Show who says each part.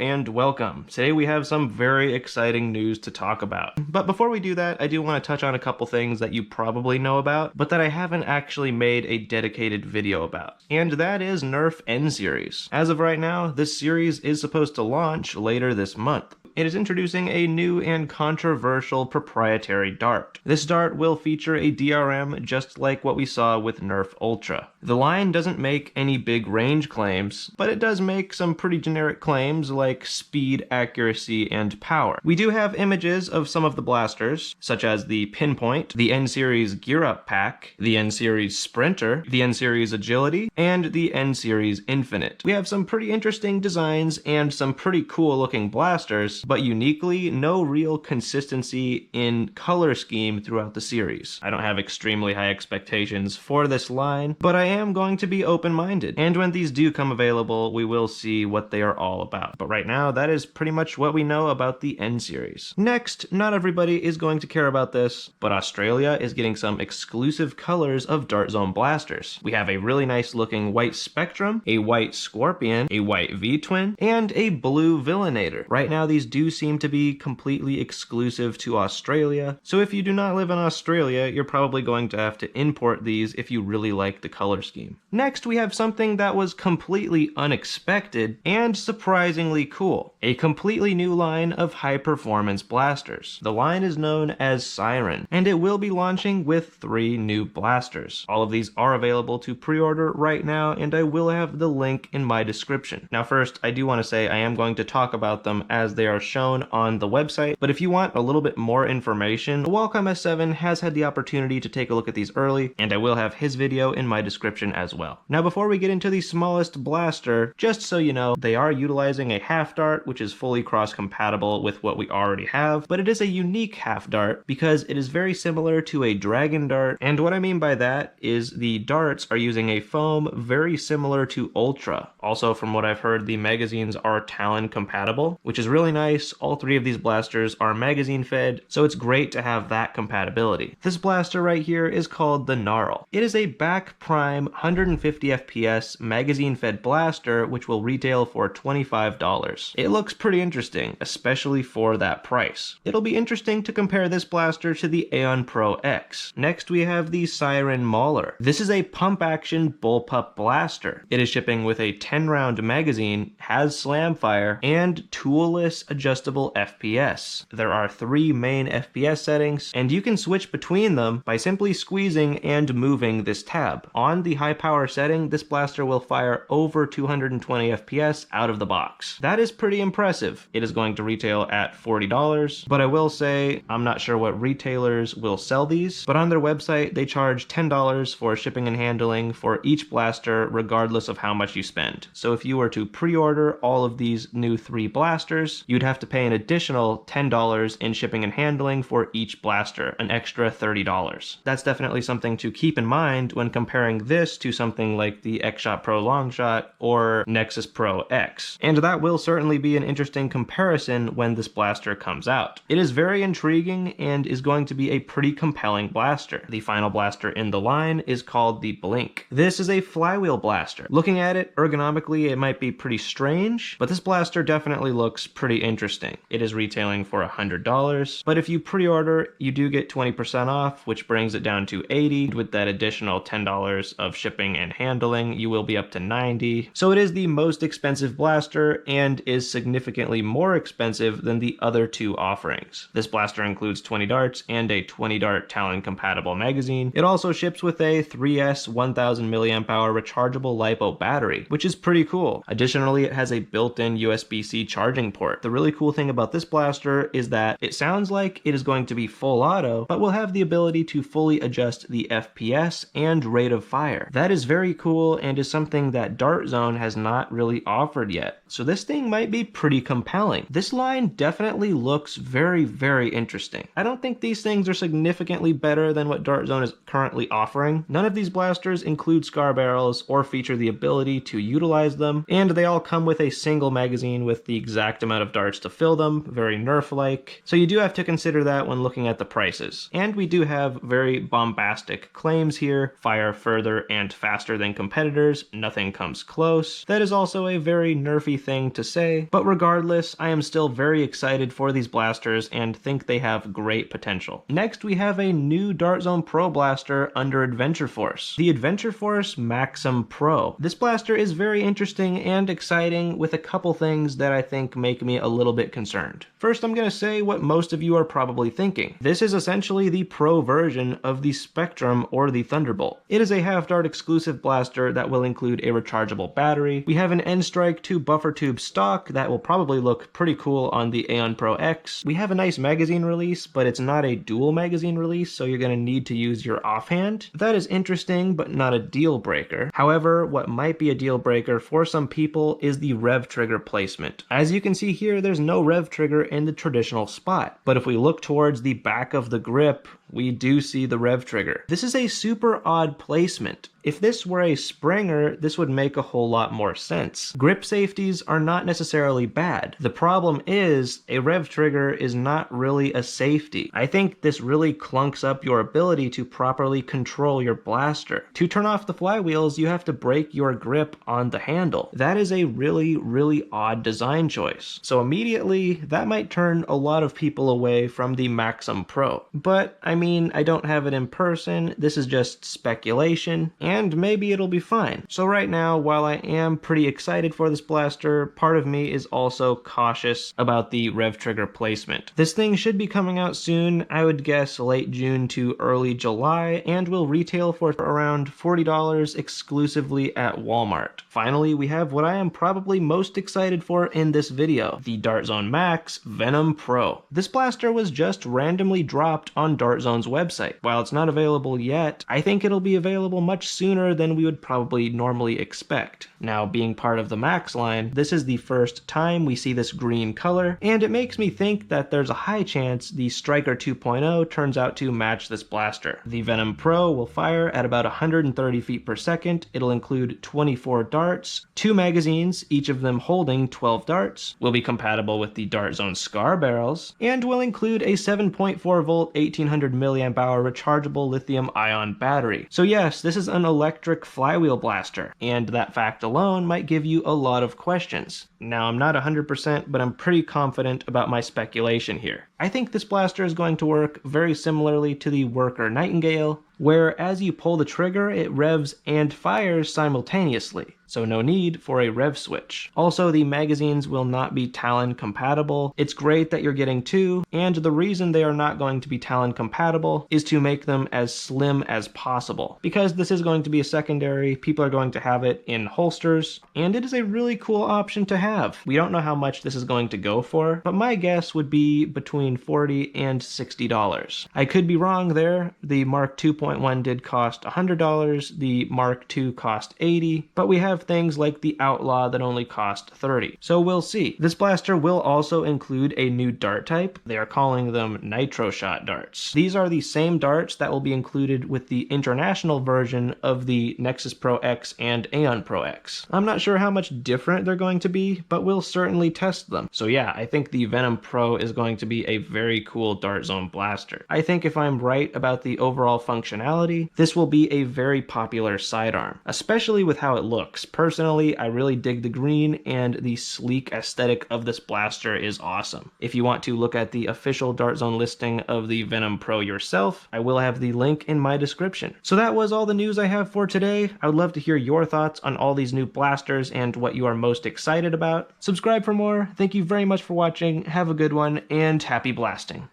Speaker 1: and welcome. Today we have some very exciting news to talk about. But before we do that, I do want to touch on a couple things that you probably know about, but that I haven't actually made a dedicated video about. And that is NERF N Series. As of right now, this series is supposed to launch later this month. It is introducing a new and controversial proprietary dart. This dart will feature a DRM just like what we saw with NERF Ultra. The line doesn't make any big range claims, but it does make some pretty generic claims like speed, accuracy, and power. We do have images of some of the blasters, such as the Pinpoint, the N-Series Gear Up Pack, the N-Series Sprinter, the N-Series Agility, and the N-Series Infinite. We have some pretty interesting designs and some pretty cool looking blasters, but uniquely, no real consistency in color scheme throughout the series. I don't have extremely high expectations for this line, but I am going to be open-minded. And when these do come available, we will see what they are all about. But right now, that is pretty much what we know about the N series. Next, not everybody is going to care about this, but Australia is getting some exclusive colors of Dart Zone blasters. We have a really nice looking white Spectrum, a white Scorpion, a white V-Twin, and a blue Villainator. Right now, these do seem to be completely exclusive to Australia, so if you do not live in Australia, you're probably going to have to import these if you really like the color scheme. Next, we have something that was completely unexpected and surprisingly cool. A completely new line of high-performance blasters. The line is known as Siren, and it will be launching with 3 new blasters. All of these are available to pre-order right now, and I will have the link in my description. Now first, I do want to say I am going to talk about them as they are shown on the website, but if you want a little bit more information, Wacom S7 has had the opportunity to take a look at these early, and I will have his video in my description as well. Now before we get into the smallest blaster, just so you know, they are utilizing a half dart, which is fully cross-compatible with what we already have, but it is a unique half dart because it is very similar to a dragon dart, and what I mean by that is the darts are using a foam very similar to Ultra. Also, from what I've heard, the magazines are Talon compatible, which is really nice. All 3 of these blasters are magazine fed, so it's great to have that compatibility. This blaster right here is called the Gnarl. It is a back prime 150 FPS magazine fed blaster which will retail for $25. It looks pretty interesting, especially for that price. It'll be interesting to compare this blaster to the Aeon Pro X. Next we have the Siren Mauler. This is a pump action bullpup blaster. It is shipping with a 10 round magazine, has slam fire, and toolless adjustable FPS. There are 3 main FPS settings, and you can switch between them by simply squeezing and moving this tab. On the high power setting, this blaster will fire over 220 FPS out of the box. That is pretty impressive. It is going to retail at $40, but I will say I'm not sure what retailers will sell these, but on their website they charge $10 for shipping and handling for each blaster regardless of how much you spend. So if you were to pre-order all of these new 3 blasters, you'd have to pay an additional $10 in shipping and handling for each blaster, an extra $30. That's definitely something to keep in mind when comparing this to something like the X-Shot Pro Longshot or Nexus Pro X. And that will certainly be an interesting comparison when this blaster comes out. It is very intriguing and is going to be a pretty compelling blaster. The final blaster in the line is called the Blink. This is a flywheel blaster. Looking at it ergonomically, it might be pretty strange, but this blaster definitely looks pretty interesting. It is retailing for $100, but if you pre-order, you do get 20% off, which brings it down to $80. With that additional $10 of shipping and handling, you will be up to $90. So it is the most expensive blaster and is significantly more expensive than the other 2 offerings. This blaster includes 20 darts and a 20 dart Talon compatible magazine. It also ships with a 3S 1000 mAh rechargeable LiPo battery, which is pretty cool. Additionally, it has a built-in USB-C charging port. The really cool thing about this blaster is that it sounds like it is going to be full auto, but will have the ability to fully adjust the FPS and rate of fire. That is very cool and is something that Dart Zone has not really offered yet. So this thing might be pretty compelling. This line definitely looks very, very interesting. I don't think these things are significantly better than what Dart Zone is currently offering. None of these blasters include scar barrels or feature the ability to utilize them, and they all come with a single magazine with the exact amount of darts darts to fill them, very Nerf-like. So you do have to consider that when looking at the prices. And we do have very bombastic claims here: fire further and faster than competitors, nothing comes close. That is also a very nerfy thing to say, but regardless, I am still very excited for these blasters and think they have great potential. Next, we have a new Dart Zone Pro blaster under Adventure Force, the Adventure Force Maxim Pro. This blaster is very interesting and exciting with a couple things that I think make me a little bit concerned. First, I'm going to say what most of you are probably thinking. This is essentially the Pro version of the Spectrum or the Thunderbolt. It is a half-dart exclusive blaster that will include a rechargeable battery. We have an N-Strike 2 buffer tube stock that will probably look pretty cool on the Aeon Pro X. We have a nice magazine release, but it's not a dual magazine release, so you're going to need to use your offhand. That is interesting, but not a deal breaker. However, what might be a deal breaker for some people is the rev trigger placement. As you can see here, there's no rev trigger in the traditional spot, but if we look towards the back of the grip, we do see the rev trigger. This is a super odd placement. If this were a Springer, this would make a whole lot more sense. Grip safeties are not necessarily bad. The problem is, a rev trigger is not really a safety. I think this really clunks up your ability to properly control your blaster. To turn off the flywheels, you have to break your grip on the handle. That is a really odd design choice. So immediately, that might turn a lot of people away from the Maxim Pro. But I mean, I don't have it in person, this is just speculation, and maybe it'll be fine. So right now, while I am pretty excited for this blaster, part of me is also cautious about the rev trigger placement. This thing should be coming out soon, I would guess late June to early July, and will retail for around $40 exclusively at Walmart. Finally, we have what I am probably most excited for in this video, the Dart Zone Max Venom Pro. This blaster was just randomly dropped on Dart Zone's website. While it's not available yet, I think it'll be available much sooner than we would probably normally expect. Now, being part of the Max line, this is the first time we see this green color, and it makes me think that there's a high chance the Striker 2.0 turns out to match this blaster. The Venom Pro will fire at about 130 feet per second. It'll include 24 darts, 2 magazines, each of them holding 12 darts, will be compatible with the Dart Zone Scar barrels, and will include a 7.4 volt 1800 milliamp hour rechargeable lithium ion battery. So yes, this is an electric flywheel blaster, and that fact alone might give you a lot of questions. Now, I'm not 100%, but I'm pretty confident about my speculation here. I think this blaster is going to work very similarly to the Worker Nightingale, where as you pull the trigger, it revs and fires simultaneously, so no need for a rev switch. Also, the magazines will not be Talon compatible. It's great that you're getting 2, and the reason they are not going to be Talon compatible is to make them as slim as possible. Because this is going to be a secondary, people are going to have it in holsters, and it is a really cool option to have. We don't know how much this is going to go for, but my guess would be between $40 and $60. I could be wrong there. The Mark 2.1 did cost $100, the Mark II cost $80, but we have things like the Outlaw that only cost $30. So we'll see. This blaster will also include a new dart type. They are calling them Nitro Shot darts. These are the same darts that will be included with the international version of the Nexus Pro X and Aeon Pro X. I'm not sure how much different they're going to be, but we'll certainly test them. So yeah, I think the Venom Pro is going to be a very cool Dart Zone blaster. I think if I'm right about the overall functionality, this will be a very popular sidearm, especially with how it looks. Personally, I really dig the green, and the sleek aesthetic of this blaster is awesome. If you want to look at the official Dart Zone listing of the Venom Pro yourself, I will have the link in my description. So that was all the news I have for today. I would love to hear your thoughts on all these new blasters and what you are most excited about. Subscribe for more. Thank you very much for watching. Have a good one, and happy blasting.